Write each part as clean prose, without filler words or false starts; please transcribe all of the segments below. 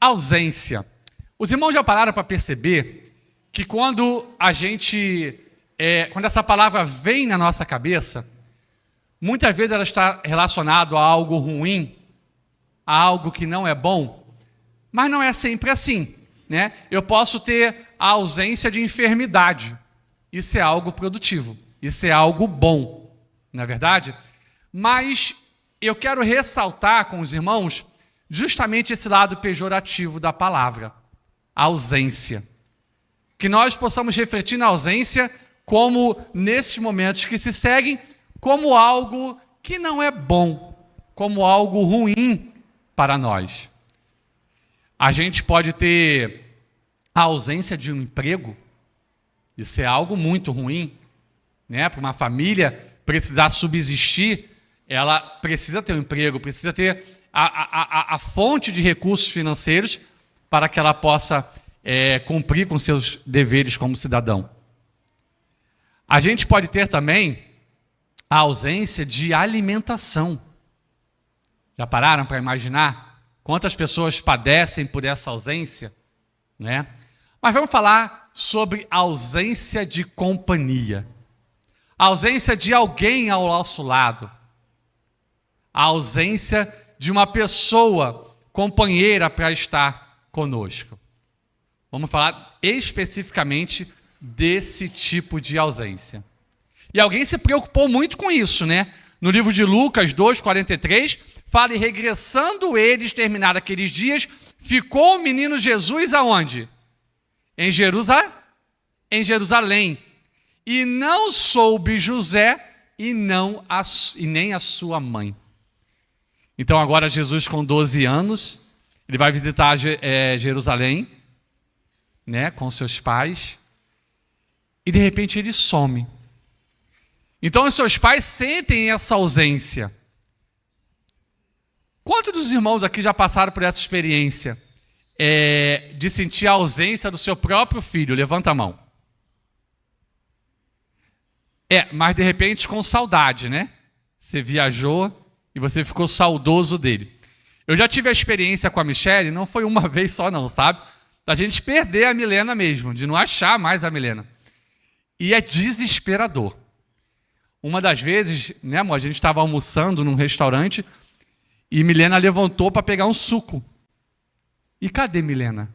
Ausência. Os irmãos já pararam para perceber que quando essa palavra vem na nossa cabeça, muitas vezes ela está relacionada a algo ruim, a algo que não é bom, mas não é sempre assim, né? Eu posso ter a ausência de enfermidade. Isso é algo produtivo, isso é algo bom, não é verdade? Mas eu quero ressaltar com os irmãos justamente esse lado pejorativo da palavra, a ausência. Que nós possamos refletir na ausência como, nesses momentos que se seguem, como algo que não é bom, como algo ruim para nós. A gente pode ter a ausência de um emprego, isso é algo muito ruim, né? Para uma família precisar subsistir, ela precisa ter um emprego, precisa ter a fonte de recursos financeiros para que ela possa cumprir com seus deveres como cidadão. A gente pode ter também a ausência de alimentação. Já pararam para imaginar quantas pessoas padecem por essa ausência, né? Mas vamos falar sobre a ausência de companhia. A ausência de alguém ao nosso lado. A ausência de uma pessoa companheira para estar conosco. Vamos falar especificamente desse tipo de ausência. E alguém se preocupou muito com isso, né? No livro de Lucas 2:43, fala: e regressando eles, terminaram aqueles dias, ficou o menino Jesus aonde? Em Jerusalém. E não soube José e nem a sua mãe. Então agora Jesus com 12 anos, ele vai visitar Jerusalém, né, com seus pais, e de repente ele some. Então os seus pais sentem essa ausência. Quantos dos irmãos aqui já passaram por essa experiência de sentir a ausência do seu próprio filho? Levanta a mão. Mas de repente com saudade, né? Você viajou e você ficou saudoso dele. Eu já tive a experiência com a Michele, não foi uma vez só não, sabe? Da gente perder a Milena mesmo, de não achar mais a Milena. E é desesperador. Uma das vezes, né, amor, a gente estava almoçando num restaurante e Milena levantou para pegar um suco. E cadê Milena?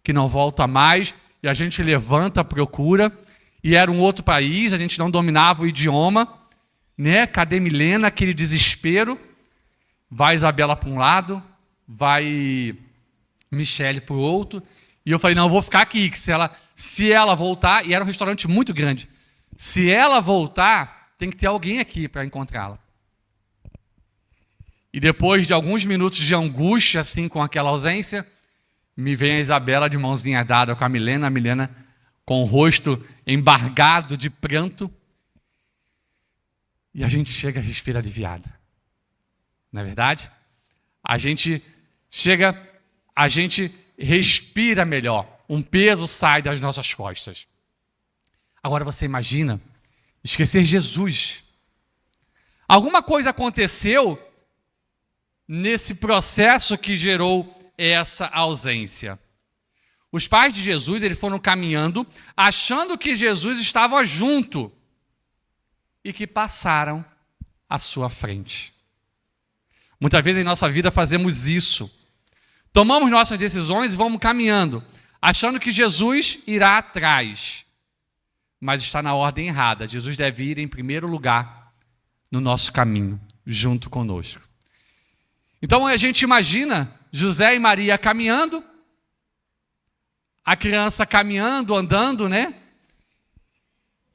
Que não volta mais, e a gente levanta, procura, e era um outro país, a gente não dominava o idioma, né? Cadê Milena? Aquele desespero. Vai Isabela para um lado, vai Michele para o outro, e eu falei, não, eu vou ficar aqui, que se ela voltar, e era um restaurante muito grande, se ela voltar, tem que ter alguém aqui para encontrá-la. E depois de alguns minutos de angústia, assim, com aquela ausência, me vem a Isabela de mãozinha dada com a Milena com o rosto embargado de pranto, e a gente chega a respirar aliviada. Não é verdade? A gente respira melhor, um peso sai das nossas costas. Agora você imagina esquecer Jesus. Alguma coisa aconteceu nesse processo que gerou essa ausência. Os pais de Jesus, eles foram caminhando, achando que Jesus estava junto e que passaram à sua frente. Muitas vezes em nossa vida fazemos isso. Tomamos nossas decisões e vamos caminhando, achando que Jesus irá atrás. Mas está na ordem errada. Jesus deve ir em primeiro lugar no nosso caminho, junto conosco. Então a gente imagina José e Maria caminhando, a criança caminhando, andando, né?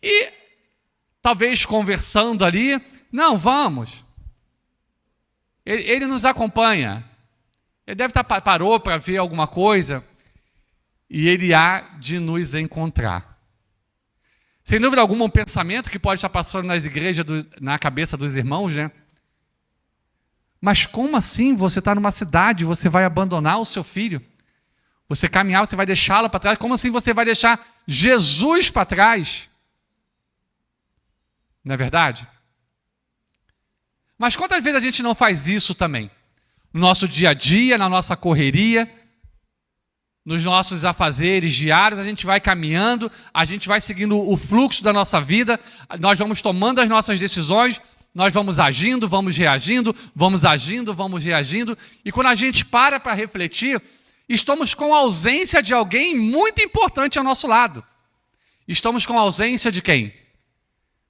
E talvez conversando ali. Não, vamos. Ele nos acompanha. Ele deve estar parou para ver alguma coisa e ele há de nos encontrar. Sem dúvida alguma, um pensamento que pode estar passando nas igrejas, na cabeça dos irmãos, né? Mas como assim você está numa cidade, você vai abandonar o seu filho? Você caminhar, você vai deixá-lo para trás? Como assim você vai deixar Jesus para trás? Não é verdade? Mas quantas vezes a gente não faz isso também? No nosso dia a dia, na nossa correria, nos nossos afazeres diários, a gente vai caminhando, a gente vai seguindo o fluxo da nossa vida, nós vamos tomando as nossas decisões, nós vamos agindo, vamos reagindo, vamos agindo, vamos reagindo, e quando a gente para refletir, estamos com a ausência de alguém muito importante ao nosso lado. Estamos com a ausência de quem?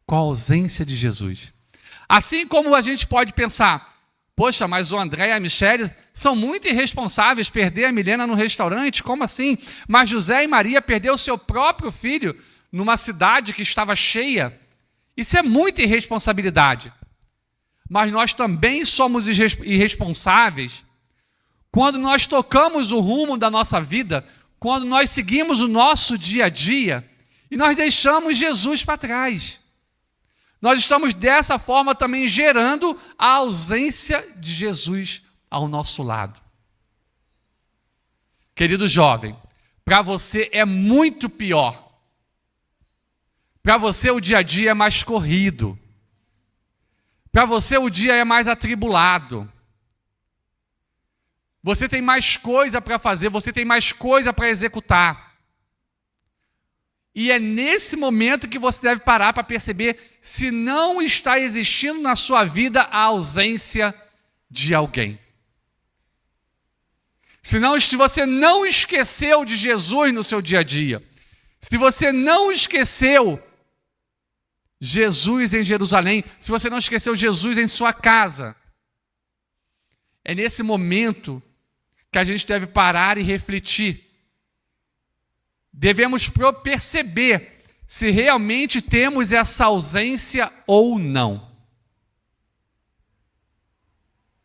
Com a ausência de Jesus. Assim como a gente pode pensar, poxa, mas o André e a Michele são muito irresponsáveis, perder a Milena no restaurante, como assim? Mas José e Maria perderam o seu próprio filho numa cidade que estava cheia. Isso é muita irresponsabilidade. Mas nós também somos irresponsáveis quando nós tocamos o rumo da nossa vida, quando nós seguimos o nosso dia a dia e nós deixamos Jesus para trás. Nós estamos dessa forma também gerando a ausência de Jesus ao nosso lado. Querido jovem, para você é muito pior. Para você o dia a dia é mais corrido. Para você o dia é mais atribulado. Você tem mais coisa para fazer, você tem mais coisa para executar. E é nesse momento que você deve parar para perceber se não está existindo na sua vida a ausência de alguém. Se você não esqueceu de Jesus no seu dia a dia, se você não esqueceu Jesus em Jerusalém, se você não esqueceu Jesus em sua casa, é nesse momento que a gente deve parar e refletir. Devemos perceber se realmente temos essa ausência ou não.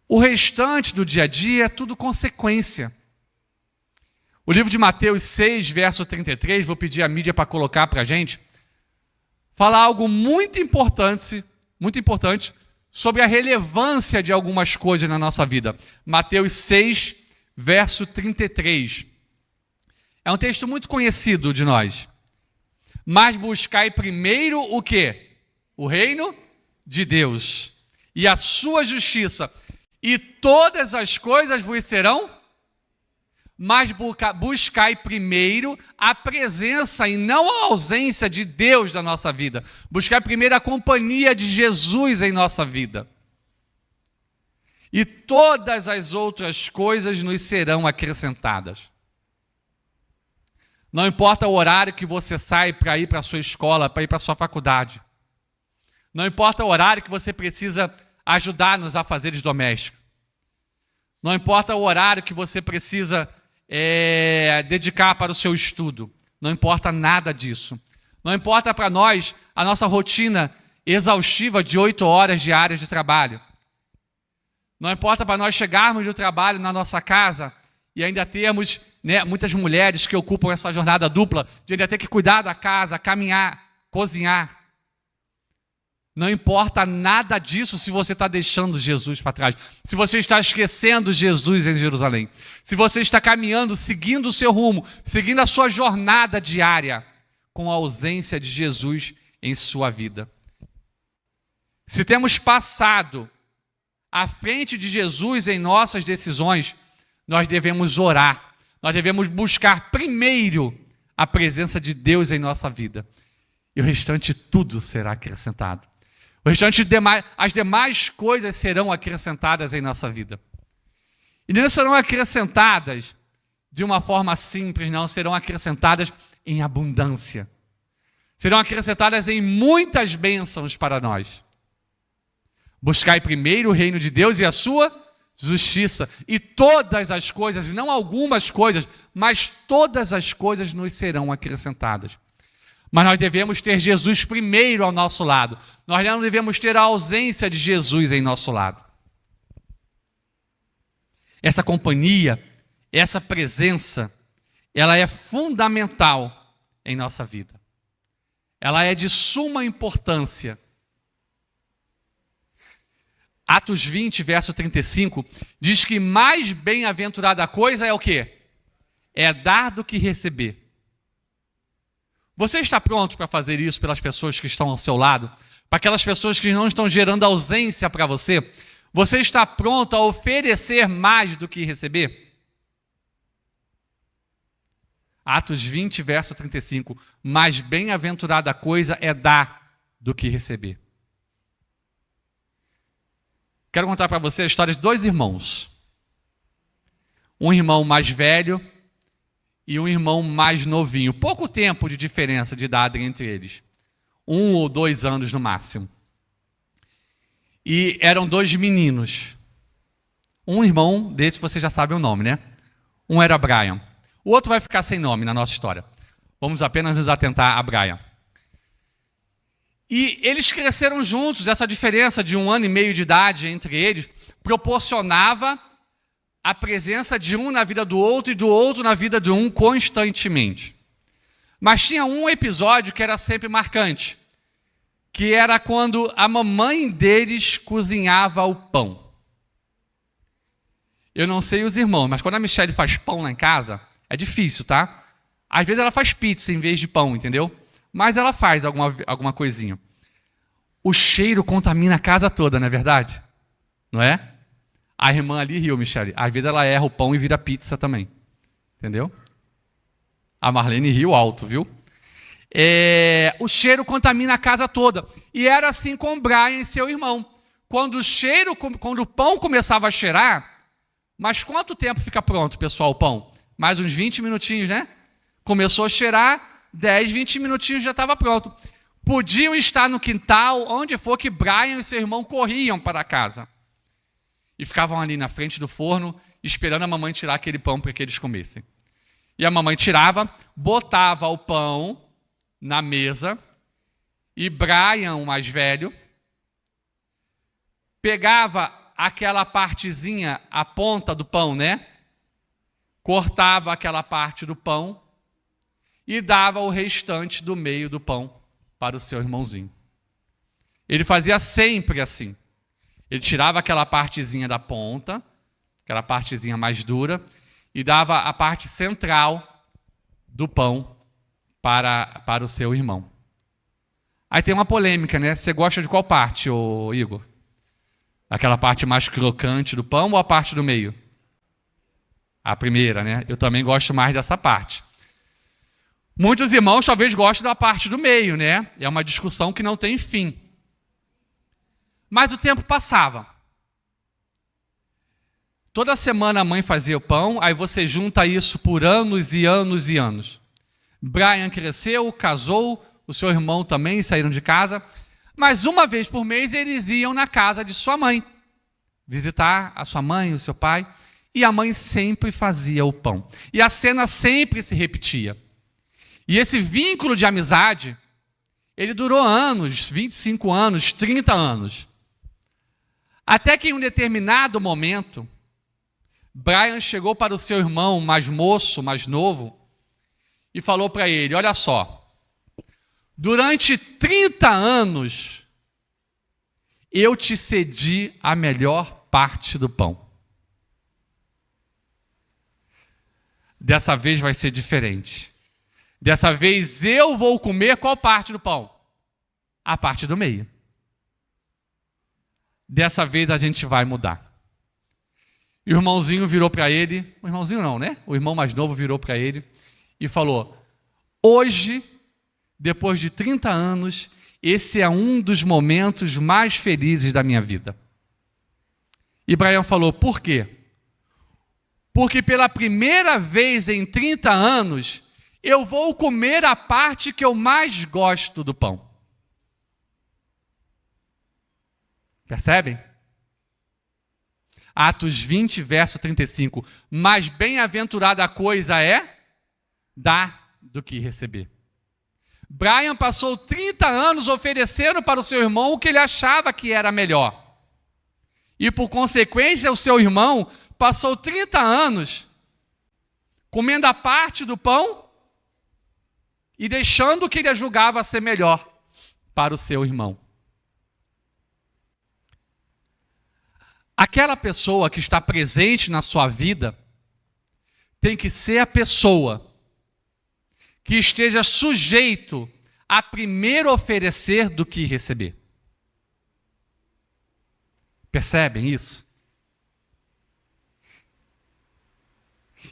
O restante do dia a dia é tudo consequência. O livro de Mateus 6, verso 33, vou pedir a mídia para colocar para a gente, fala algo muito importante sobre a relevância de algumas coisas na nossa vida. Mateus 6, verso 33. É um texto muito conhecido de nós. Mas buscai primeiro o quê? O reino de Deus e a sua justiça, e todas as coisas vos serão. Mas buscai primeiro a presença e não a ausência de Deus na nossa vida. Buscai primeiro a companhia de Jesus em nossa vida. E todas as outras coisas nos serão acrescentadas. Não importa o horário que você sai para ir para a sua escola, para ir para a sua faculdade. Não importa o horário que você precisa ajudar nos afazeres domésticos. Não importa o horário que você precisa dedicar para o seu estudo. Não importa nada disso. Não importa para nós a nossa rotina exaustiva de 8 horas diárias de trabalho. Não importa para nós chegarmos do trabalho na nossa casa e ainda termos muitas mulheres que ocupam essa jornada dupla de ainda ter que cuidar da casa, caminhar, cozinhar. Não importa nada disso se você está deixando Jesus para trás. Se você está esquecendo Jesus em Jerusalém. Se você está caminhando, seguindo o seu rumo, seguindo a sua jornada diária, com a ausência de Jesus em sua vida. Se temos passado à frente de Jesus em nossas decisões, nós devemos orar. Nós devemos buscar primeiro a presença de Deus em nossa vida. E o restante tudo será acrescentado. O restante, as demais coisas serão acrescentadas em nossa vida. E não serão acrescentadas de uma forma simples, não. Serão acrescentadas em abundância. Serão acrescentadas em muitas bênçãos para nós. Buscai primeiro o reino de Deus e a sua justiça. E todas as coisas, não algumas coisas, mas todas as coisas nos serão acrescentadas. Mas nós devemos ter Jesus primeiro ao nosso lado. Nós não devemos ter a ausência de Jesus em nosso lado. Essa companhia, essa presença, ela é fundamental em nossa vida. Ela é de suma importância. Atos 20, verso 35, diz que mais bem-aventurada coisa é o quê? É dar do que receber. Você está pronto para fazer isso pelas pessoas que estão ao seu lado? Para aquelas pessoas que não estão gerando ausência para você? Você está pronto a oferecer mais do que receber? Atos 20, verso 35. Mais bem-aventurada coisa é dar do que receber. Quero contar para você a história de 2 irmãos. Um irmão mais velho e um irmão mais novinho. Pouco tempo de diferença de idade entre eles. 1 ou 2 anos no máximo. E eram 2 meninos. Um irmão desse você já sabe o nome, né? Um era Brian. O outro vai ficar sem nome na nossa história. Vamos apenas nos atentar a Brian. E eles cresceram juntos. Essa diferença de 1 ano e meio de idade entre eles proporcionava a presença de um na vida do outro e do outro na vida de um constantemente. Mas tinha um episódio que era sempre marcante, que era quando a mamãe deles cozinhava o pão. Eu não sei os irmãos, mas quando a Michelle faz pão lá em casa, é difícil, tá? Às vezes ela faz pizza em vez de pão, entendeu? Mas ela faz alguma coisinha. O cheiro contamina a casa toda, não é verdade? Não é? A irmã ali riu, Michelle. Às vezes ela erra o pão e vira pizza também. Entendeu? A Marlene riu alto, viu? O cheiro contamina a casa toda. E era assim com o Brian e seu irmão. Quando o pão começava a cheirar, mas quanto tempo fica pronto, pessoal, o pão? Mais uns 20 minutinhos, né? Começou a cheirar, 10, 20 minutinhos já estava pronto. Podiam estar no quintal, onde for que Brian e seu irmão corriam para casa. E ficavam ali na frente do forno, esperando a mamãe tirar aquele pão para que eles comessem. E a mamãe tirava, botava o pão na mesa, e Brian, o mais velho, pegava aquela partezinha, a ponta do pão, né? Cortava aquela parte do pão e dava o restante do meio do pão para o seu irmãozinho. Ele fazia sempre assim. Ele tirava aquela partezinha da ponta, aquela partezinha mais dura, e dava a parte central do pão para o seu irmão. Aí tem uma polêmica, né? Você gosta de qual parte, ô Igor? Aquela parte mais crocante do pão ou a parte do meio? A primeira, né? Eu também gosto mais dessa parte. Muitos irmãos talvez gostem da parte do meio, né? É uma discussão que não tem fim. Mas o tempo passava. Toda semana a mãe fazia o pão, aí você junta isso por anos e anos e anos. Brian cresceu, casou, o seu irmão também saíram de casa, mas uma vez por mês eles iam na casa de sua mãe, visitar a sua mãe, o seu pai, e a mãe sempre fazia o pão. E a cena sempre se repetia. E esse vínculo de amizade, ele durou anos, 25 anos, 30 anos. Até que em um determinado momento, Brian chegou para o seu irmão mais moço, mais novo, e falou para ele, olha só, durante 30 anos, eu te cedi a melhor parte do pão. Dessa vez vai ser diferente. Dessa vez eu vou comer qual parte do pão? A parte do meio. Dessa vez a gente vai mudar. E o irmãozinho virou para ele, o irmãozinho não, né? O irmão mais novo virou para ele e falou, hoje, depois de 30 anos, esse é um dos momentos mais felizes da minha vida. E Brian falou, por quê? Porque pela primeira vez em 30 anos, eu vou comer a parte que eu mais gosto do pão. Percebem? Atos 20, verso 35. Mais bem-aventurada a coisa é dar do que receber. Brian passou 30 anos oferecendo para o seu irmão o que ele achava que era melhor. E por consequência, o seu irmão passou 30 anos comendo a parte do pão e deixando o que ele julgava ser melhor para o seu irmão. Aquela pessoa que está presente na sua vida tem que ser a pessoa que esteja sujeito a primeiro oferecer do que receber. Percebem isso?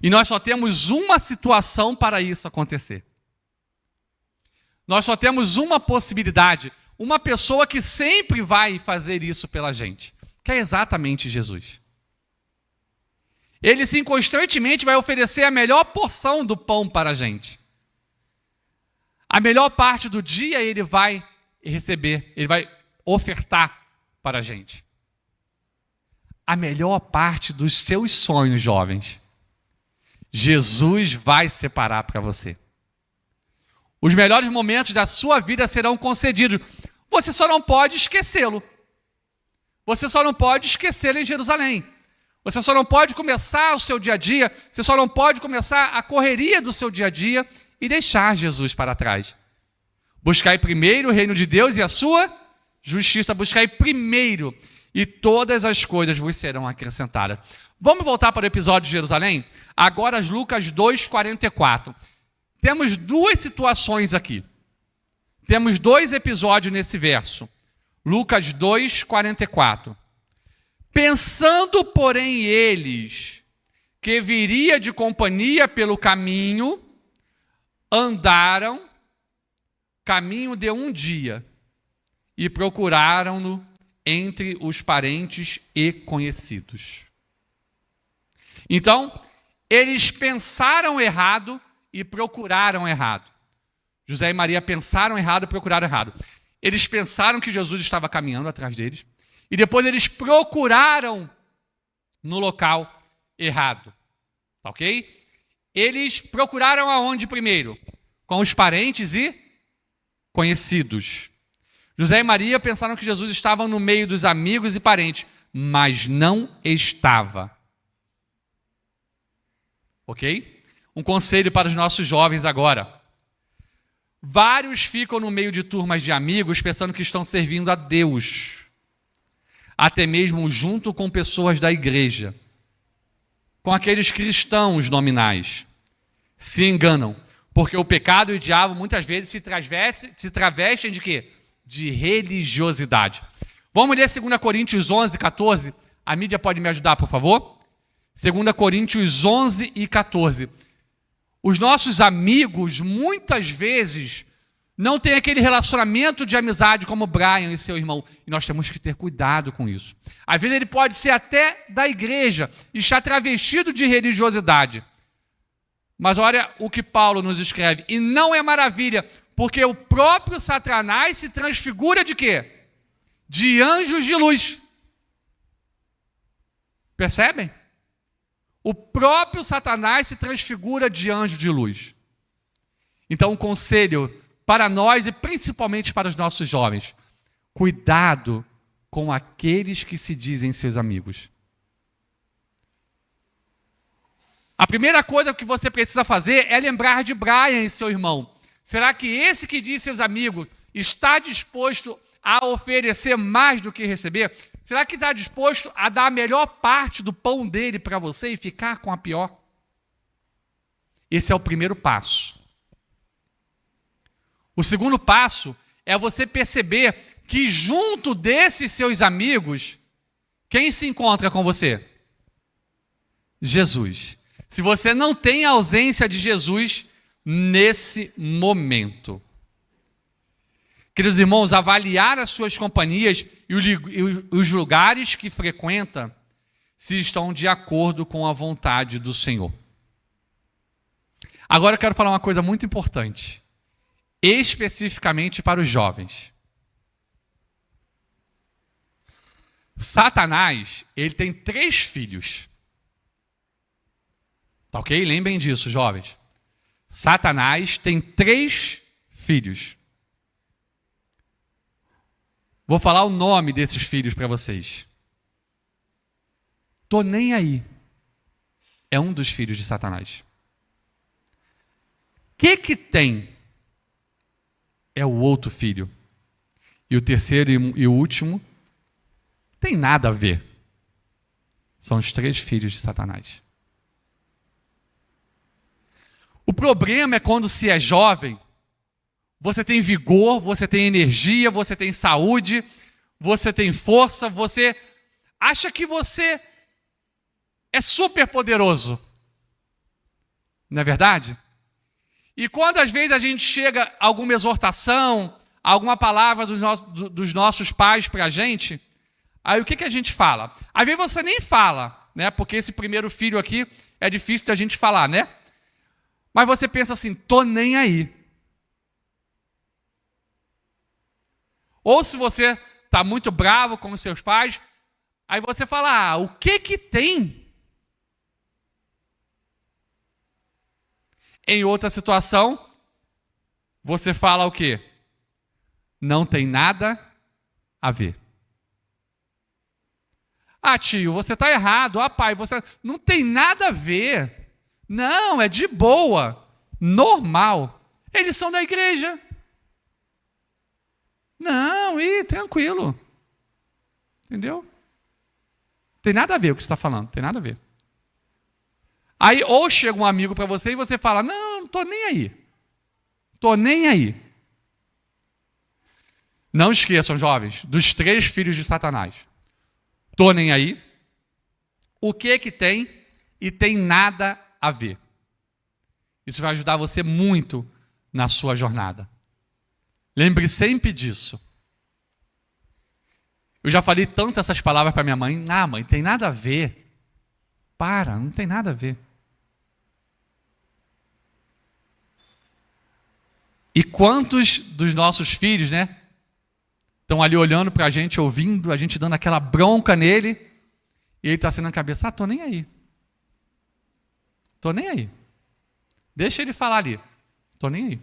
E nós só temos uma situação para isso acontecer. Nós só temos uma possibilidade, uma pessoa que sempre vai fazer isso pela gente, que é exatamente Jesus. Ele sim constantemente vai oferecer a melhor porção do pão para a gente. A melhor parte do dia ele vai receber, ele vai ofertar para a gente. A melhor parte dos seus sonhos, jovens, Jesus vai separar para você. Os melhores momentos da sua vida serão concedidos. Você só não pode esquecê-lo. Você só não pode esquecê-lo em Jerusalém. Você só não pode começar o seu dia a dia, você só não pode começar a correria do seu dia a dia e deixar Jesus para trás. Buscai primeiro o reino de Deus e a sua justiça. Buscai primeiro e todas as coisas vos serão acrescentadas. Vamos voltar para o episódio de Jerusalém? Agora Lucas 2:44. Temos duas situações aqui. Temos dois episódios nesse verso. Lucas 2:44. Pensando, porém, eles que viria de companhia pelo caminho, andaram caminho de um dia e procuraram-no entre os parentes e conhecidos. Então, eles pensaram errado e procuraram errado. José e Maria pensaram errado e procuraram errado. Eles pensaram que Jesus estava caminhando atrás deles e depois eles procuraram no local errado. Tá ok? Eles procuraram aonde primeiro? Com os parentes e conhecidos. José e Maria pensaram que Jesus estava no meio dos amigos e parentes, mas não estava. Ok? Um conselho para os nossos jovens agora. Vários ficam no meio de turmas de amigos pensando que estão servindo a Deus. Até mesmo junto com pessoas da igreja. Com aqueles cristãos nominais. Se enganam. Porque o pecado e o diabo muitas vezes se travestem de quê? De religiosidade. Vamos ler 2 Coríntios 11:14. A mídia pode me ajudar, por favor? 2 Coríntios 11:14. Os nossos amigos, muitas vezes, não têm aquele relacionamento de amizade como Brian e seu irmão. E nós temos que ter cuidado com isso. Às vezes ele pode ser até da igreja e estar travestido de religiosidade. Mas olha o que Paulo nos escreve. E não é maravilha, porque o próprio Satanás se transfigura de quê? De anjos de luz. Percebem? O próprio Satanás se transfigura de anjo de luz. Então, um conselho para nós e principalmente para os nossos jovens. Cuidado com aqueles que se dizem seus amigos. A primeira coisa que você precisa fazer é lembrar de Brian e seu irmão. Será que esse que diz seus amigos está disposto a oferecer mais do que receber? Será que está disposto a dar a melhor parte do pão dele para você e ficar com a pior? Esse é o primeiro passo. O segundo passo é você perceber que junto desses seus amigos, quem se encontra com você? Jesus. Se você não tem a ausência de Jesus nesse momento. Queridos irmãos, avaliar as suas companhias e os lugares que frequenta se estão de acordo com a vontade do Senhor. Agora eu quero falar uma coisa muito importante, especificamente para os jovens. Satanás, ele tem 3 filhos. Tá ok? Lembrem disso, jovens. Satanás tem 3 filhos. Vou falar o nome desses filhos para vocês. Tô nem aí. É um dos filhos de Satanás. O que tem? É o outro filho. E o terceiro e o último tem nada a ver. São os 3 filhos de Satanás. O problema é quando se é jovem, você tem vigor, você tem energia, você tem saúde, você tem força, você acha que você é super poderoso. Não é verdade? E quando às vezes a gente chega a alguma exortação, alguma palavra dos nossos pais para a gente, aí o que a gente fala? Às vezes você nem fala, né? Porque esse primeiro filho aqui é difícil da gente falar, né? Mas você pensa assim, tô nem aí. Ou se você está muito bravo com os seus pais, aí você fala, o que tem? Em outra situação, você fala o quê? Não tem nada a ver. Tio, você está errado. Pai, você não tem nada a ver. Não, é de boa, normal. Eles são da igreja. Não, tranquilo. Entendeu? Tem nada a ver o que você está falando, tem nada a ver. Aí, ou chega um amigo para você e você fala, não estou nem aí. Estou nem aí. Não esqueçam, jovens, dos 3 filhos de Satanás. Estou nem aí. O que tem e tem nada a ver. Isso vai ajudar você muito na sua jornada. Lembre sempre disso. Eu já falei tanto essas palavras para minha mãe. Mãe, tem nada a ver. Não tem nada a ver. E quantos dos nossos filhos, né, estão ali olhando para a gente, ouvindo, a gente dando aquela bronca nele, e ele está assim na cabeça, tô nem aí. Tô nem aí. Deixa ele falar ali. Tô nem aí.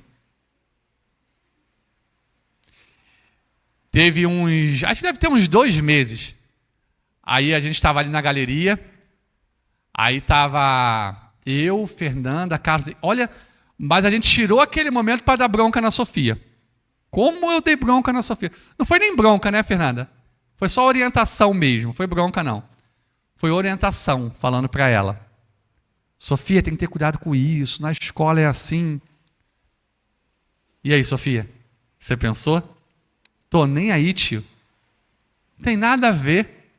Acho que deve ter uns 2 meses. Aí a gente estava ali na galeria, aí estava eu, Fernanda, Carlos, olha, mas a gente tirou aquele momento para dar bronca na Sofia. Como eu dei bronca na Sofia? Não foi nem bronca, né, Fernanda? Foi só orientação mesmo, não foi bronca não. Foi orientação, falando para ela. Sofia, tem que ter cuidado com isso, na escola é assim. E aí, Sofia? Você pensou? Tô nem aí, tio. Não tem nada a ver.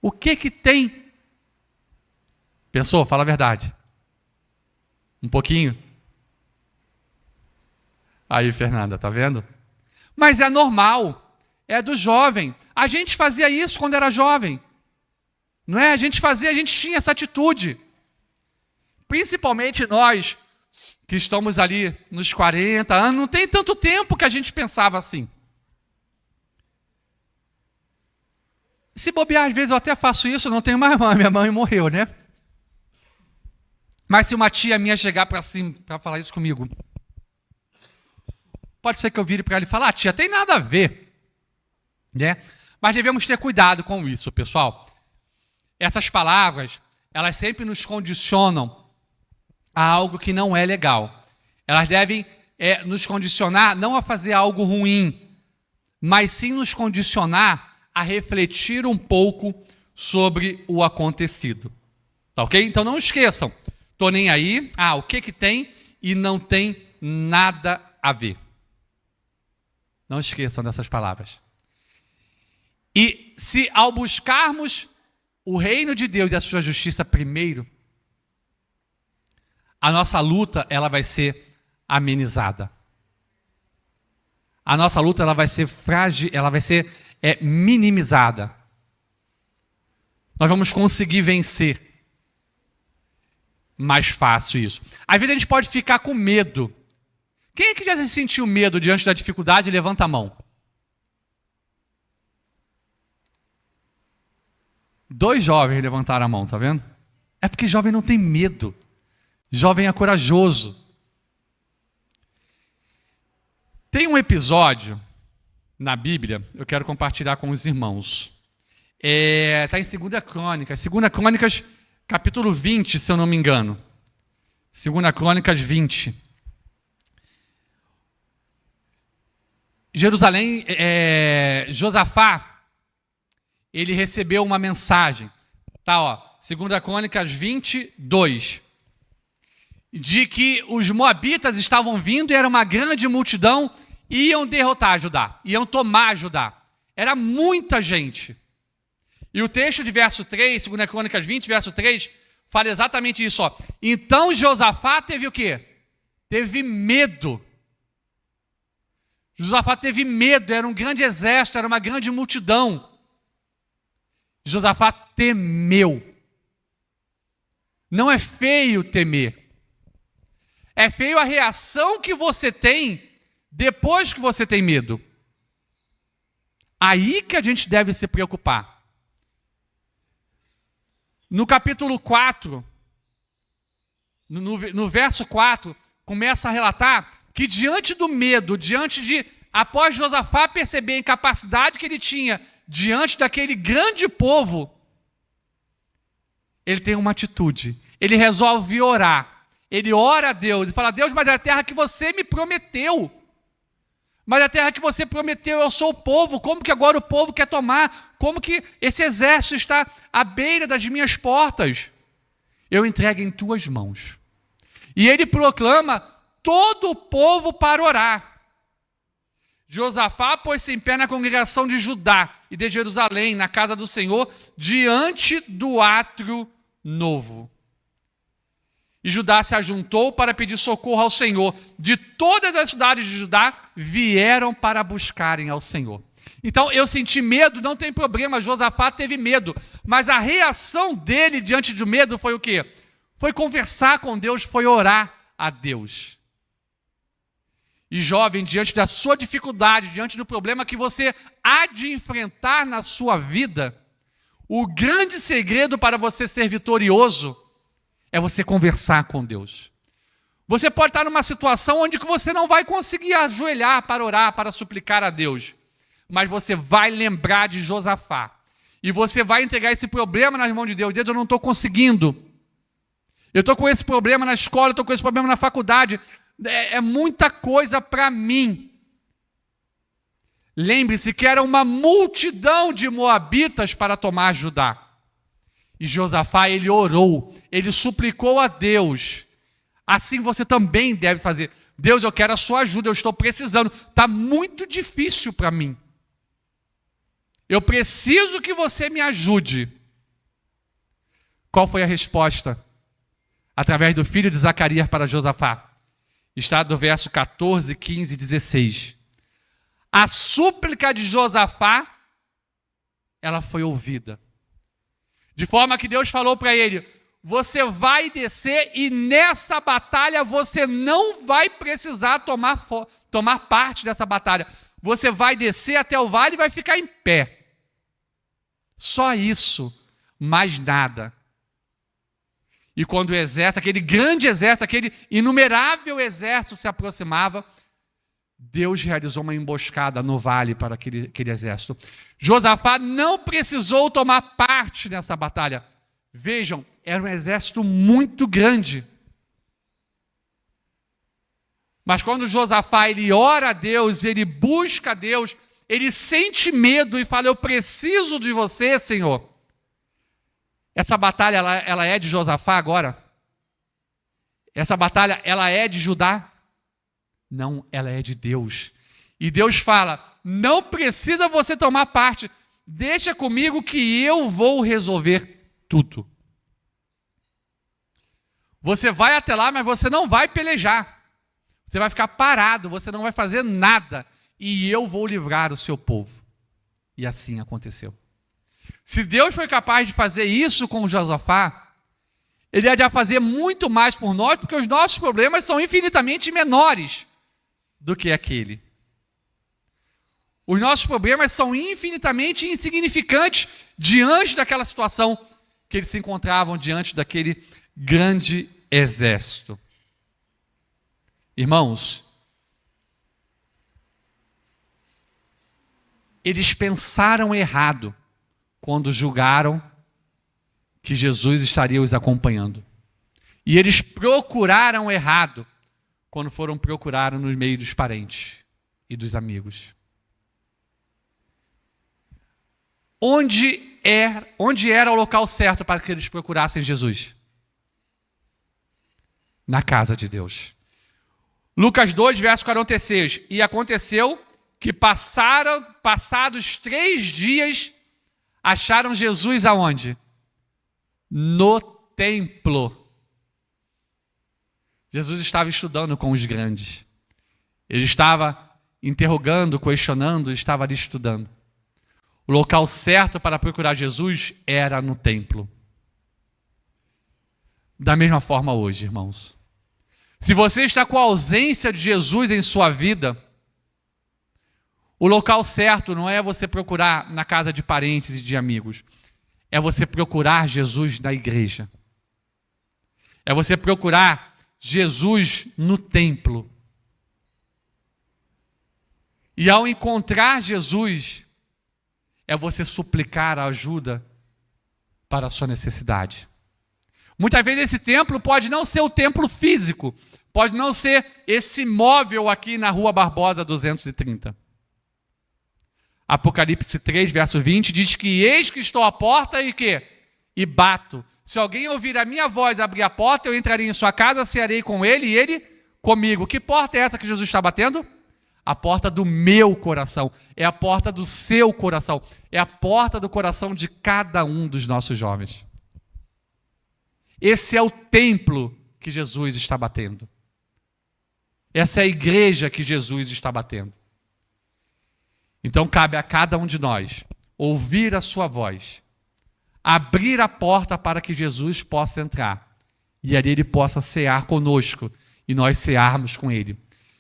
O que tem? Pensou? Fala a verdade. Um pouquinho? Aí, Fernanda, tá vendo? Mas é normal. É do jovem. A gente fazia isso quando era jovem. Não é? A gente tinha essa atitude. Principalmente nós, que estamos ali nos 40 anos, não tem tanto tempo que a gente pensava assim. Se bobear, às vezes eu até faço isso, não tenho mais mãe, minha mãe morreu, né? Mas se uma tia minha chegar para cima para falar isso comigo, pode ser que eu vire para ela e fale, tia, tem nada a ver, né? Mas devemos ter cuidado com isso, pessoal. Essas palavras, elas sempre nos condicionam a algo que não é legal. Elas devem nos condicionar não a fazer algo ruim, mas sim nos condicionar a refletir um pouco sobre o acontecido. Tá ok? Então não esqueçam. Tô nem aí. O que tem e não tem nada a ver. Não esqueçam dessas palavras. E se ao buscarmos o reino de Deus e a sua justiça primeiro, a nossa luta ela vai ser amenizada. A nossa luta ela vai ser frágil, ela vai ser minimizada. Nós vamos conseguir vencer mais fácil isso. Às vezes a gente pode ficar com medo. Quem é que já se sentiu medo diante da dificuldade? Levanta a mão. 2 jovens levantaram a mão, tá vendo? É porque jovem não tem medo. Jovem é corajoso. Tem um episódio na Bíblia, eu quero compartilhar com os irmãos. Está em 2 Crônicas. 2 Crônicas, capítulo 20, se eu não me engano. 2 Crônicas 20. Jerusalém, Josafá, ele recebeu uma mensagem. Tá, ó, 2 Crônicas 22. De que os moabitas estavam vindo e era uma grande multidão e iam derrotar Judá, iam tomar Judá. Era muita gente. E o texto de verso 3, 2 Crônicas 20, verso 3, fala exatamente isso, ó. Então Josafá teve o quê? Teve medo. Josafá teve medo, era um grande exército, era uma grande multidão. Josafá temeu. Não é feio temer. É feio a reação que você tem depois que você tem medo. Aí que a gente deve se preocupar. No capítulo 4, no verso 4, começa a relatar que diante do medo, após Josafá perceber a incapacidade que ele tinha diante daquele grande povo, ele tem uma atitude. Ele resolve orar. Ele ora a Deus e fala: Deus, mas é a terra que você me prometeu. Mas a terra que você prometeu, eu sou o povo. Como que agora o povo quer tomar? Como que esse exército está à beira das minhas portas? Eu entrego em tuas mãos. E ele proclama todo o povo para orar. Josafá pôs-se em pé na congregação de Judá e de Jerusalém, na casa do Senhor, diante do átrio novo. E Judá se ajuntou para pedir socorro ao Senhor. De todas as cidades de Judá vieram para buscarem ao Senhor. Então eu senti medo, não tem problema, Josafá teve medo. Mas a reação dele diante do medo foi o quê? Foi conversar com Deus, foi orar a Deus. E jovem, diante da sua dificuldade, diante do problema que você há de enfrentar na sua vida, o grande segredo para você ser vitorioso é você conversar com Deus. Você pode estar numa situação onde você não vai conseguir ajoelhar para orar, para suplicar a Deus. Mas você vai lembrar de Josafá. E você vai entregar esse problema nas mãos de Deus. Deus, eu não estou conseguindo. Eu estou com esse problema na escola, eu estou com esse problema na faculdade. É muita coisa para mim. Lembre-se que era uma multidão de moabitas para tomar Judá. E Josafá, ele orou, ele suplicou a Deus. Assim você também deve fazer. Deus, eu quero a sua ajuda, eu estou precisando. Está muito difícil para mim. Eu preciso que você me ajude. Qual foi a resposta? Através do filho de Zacarias para Josafá. Está do verso 14, 15 e 16. A súplica de Josafá, ela foi ouvida. De forma que Deus falou para ele: você vai descer e nessa batalha você não vai precisar tomar parte dessa batalha. Você vai descer até o vale e vai ficar em pé. Só isso, mais nada. E quando o exército, aquele grande exército, aquele inumerável exército se aproximava, Deus realizou uma emboscada no vale para aquele exército. Josafá não precisou tomar parte nessa batalha. Vejam, era um exército muito grande. Mas quando Josafá ele ora a Deus, ele busca a Deus, ele sente medo e fala: eu preciso de você, Senhor. Essa batalha, ela é de Josafá agora? Essa batalha, ela é de Judá? Não, ela é de Deus. E Deus fala: não precisa você tomar parte, deixa comigo que eu vou resolver tudo. Você vai até lá, mas você não vai pelejar. Você vai ficar parado, você não vai fazer nada. E eu vou livrar o seu povo. E assim aconteceu. Se Deus foi capaz de fazer isso com Josafá, Ele há de fazer muito mais por nós, porque os nossos problemas são infinitamente menores do que aquele. Os nossos problemas são infinitamente insignificantes diante daquela situação que eles se encontravam diante daquele grande exército. Irmãos, eles pensaram errado quando julgaram que Jesus estaria os acompanhando. E eles procuraram errado quando foram procurar no meio dos parentes e dos amigos. Onde era o local certo para que eles procurassem Jesus? Na casa de Deus. Lucas 2, verso 46. E aconteceu que passados 3 dias, acharam Jesus aonde? No templo. Jesus estava estudando com os grandes. Ele estava interrogando, questionando, estava ali estudando. O local certo para procurar Jesus era no templo. Da mesma forma hoje, irmãos. Se você está com a ausência de Jesus em sua vida, o local certo não é você procurar na casa de parentes e de amigos. É você procurar Jesus na igreja. É você procurar Jesus no templo. E ao encontrar Jesus, é você suplicar a ajuda para a sua necessidade. Muitas vezes esse templo pode não ser o templo físico, pode não ser esse móvel aqui na Rua Barbosa 230. Apocalipse 3, verso 20, diz que eis que estou à porta e quê? E bato. Se alguém ouvir a minha voz abrir a porta, eu entrarei em sua casa, cearei com ele e ele comigo. Que porta é essa que Jesus está batendo? A porta do meu coração. É a porta do seu coração. É a porta do coração de cada um dos nossos jovens. Esse é o templo que Jesus está batendo. Essa é a igreja que Jesus está batendo. Então cabe a cada um de nós ouvir a sua voz, abrir a porta para que Jesus possa entrar e ali ele possa cear conosco e nós cearmos com ele.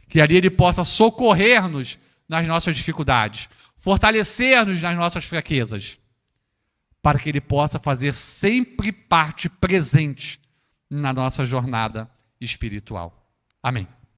Que ali ele possa socorrer-nos nas nossas dificuldades, fortalecer-nos nas nossas fraquezas, para que ele possa fazer sempre parte presente na nossa jornada espiritual. Amém.